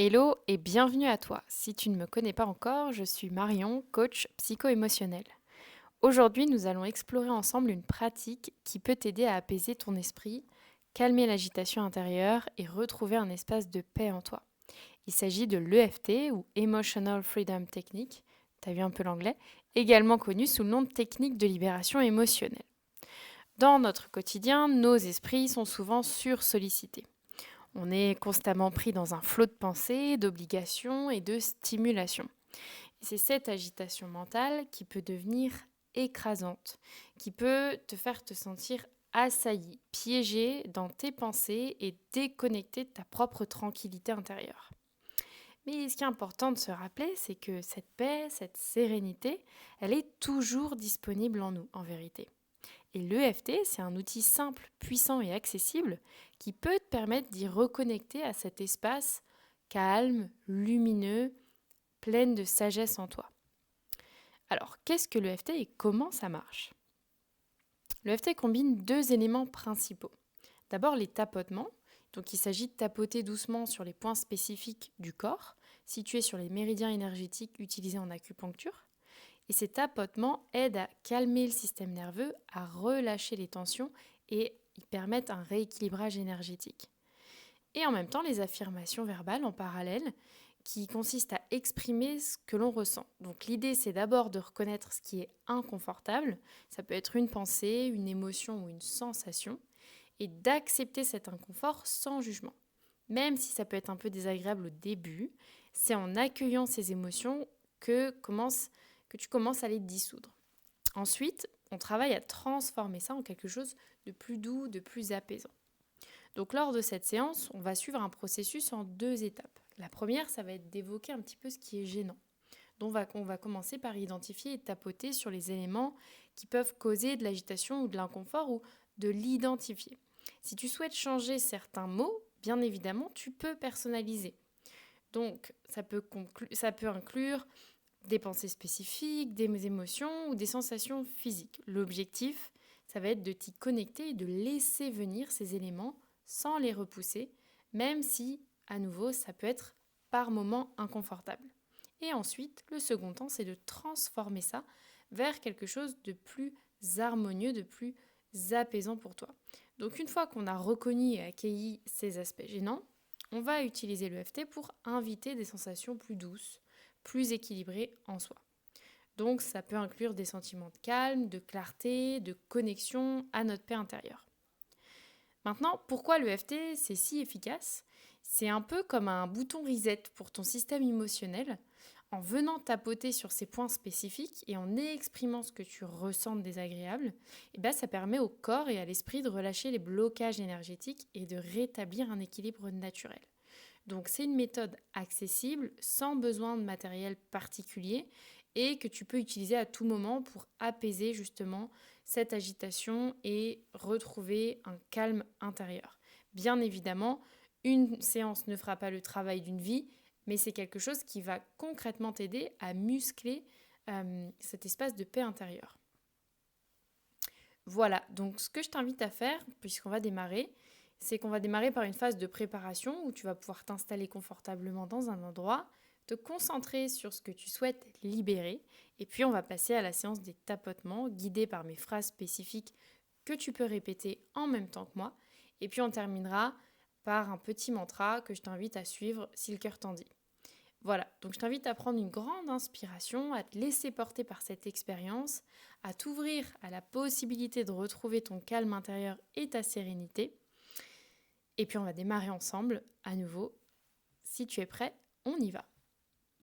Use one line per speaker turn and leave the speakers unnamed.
Hello et bienvenue à toi. Si tu ne me connais pas encore, je suis Marion, coach psycho-émotionnel. Aujourd'hui, nous allons explorer ensemble une pratique qui peut t'aider à apaiser ton esprit, calmer l'agitation intérieure et retrouver un espace de paix en toi. Il s'agit de l'EFT ou Emotional Freedom Technique, t'as vu un peu l'anglais, également connu sous le nom de technique de libération émotionnelle. Dans notre quotidien, nos esprits sont souvent sursollicités. On est constamment pris dans un flot de pensées, d'obligations et de stimulation. Et c'est cette agitation mentale qui peut devenir écrasante, qui peut te faire te sentir assailli, piégé dans tes pensées et déconnecté de ta propre tranquillité intérieure. Mais ce qui est important de se rappeler, c'est que cette paix, cette sérénité, elle est toujours disponible en nous, en vérité. Et l'EFT, c'est un outil simple, puissant et accessible qui peut te permettre d'y reconnecter à cet espace calme, lumineux, plein de sagesse en toi. Alors, qu'est-ce que l'EFT et comment ça marche? L'EFT combine deux éléments principaux. D'abord, les tapotements. Donc, il s'agit de tapoter doucement sur les points spécifiques du corps, situés sur les méridiens énergétiques utilisés en acupuncture. Et ces tapotements aident à calmer le système nerveux, à relâcher les tensions et ils permettent un rééquilibrage énergétique. Et en même temps, les affirmations verbales en parallèle qui consistent à exprimer ce que l'on ressent. Donc l'idée, c'est d'abord de reconnaître ce qui est inconfortable, ça peut être une pensée, une émotion ou une sensation, et d'accepter cet inconfort sans jugement. Même si ça peut être un peu désagréable au début, c'est en accueillant ces émotions que tu commences à les dissoudre. Ensuite, on travaille à transformer ça en quelque chose de plus doux, de plus apaisant. Donc lors de cette séance, on va suivre un processus en deux étapes. La première, ça va être d'évoquer un petit peu ce qui est gênant. Donc on va commencer par identifier et tapoter sur les éléments qui peuvent causer de l'agitation ou de l'inconfort ou de l'identifier. Si tu souhaites changer certains mots, bien évidemment, tu peux personnaliser. Donc ça peut inclure des pensées spécifiques, des émotions ou des sensations physiques. L'objectif, ça va être de t'y connecter et de laisser venir ces éléments sans les repousser, même si, à nouveau, ça peut être par moments inconfortable. Et ensuite, le second temps, c'est de transformer ça vers quelque chose de plus harmonieux, de plus apaisant pour toi. Donc une fois qu'on a reconnu et accueilli ces aspects gênants, on va utiliser l'EFT pour inviter des sensations plus douces, plus équilibré en soi. Donc ça peut inclure des sentiments de calme, de clarté, de connexion à notre paix intérieure. Maintenant, pourquoi l'EFT c'est si efficace? C'est un peu comme un bouton reset pour ton système émotionnel. En venant tapoter sur ces points spécifiques et en exprimant ce que tu ressens de désagréable, ça permet au corps et à l'esprit de relâcher les blocages énergétiques et de rétablir un équilibre naturel. Donc c'est une méthode accessible, sans besoin de matériel particulier et que tu peux utiliser à tout moment pour apaiser justement cette agitation et retrouver un calme intérieur. Bien évidemment, une séance ne fera pas le travail d'une vie, mais c'est quelque chose qui va concrètement t'aider à muscler cet espace de paix intérieure. Voilà, donc ce que je t'invite à faire, puisqu'on va démarrer, c'est qu'on va démarrer par une phase de préparation où tu vas pouvoir t'installer confortablement dans un endroit, te concentrer sur ce que tu souhaites libérer, et puis on va passer à la séance des tapotements guidés par mes phrases spécifiques que tu peux répéter en même temps que moi, et puis on terminera par un petit mantra que je t'invite à suivre si le cœur t'en dit. Voilà, donc je t'invite à prendre une grande inspiration, à te laisser porter par cette expérience, à t'ouvrir à la possibilité de retrouver ton calme intérieur et ta sérénité. Et puis on va démarrer ensemble à nouveau. Si tu es prêt, on y va.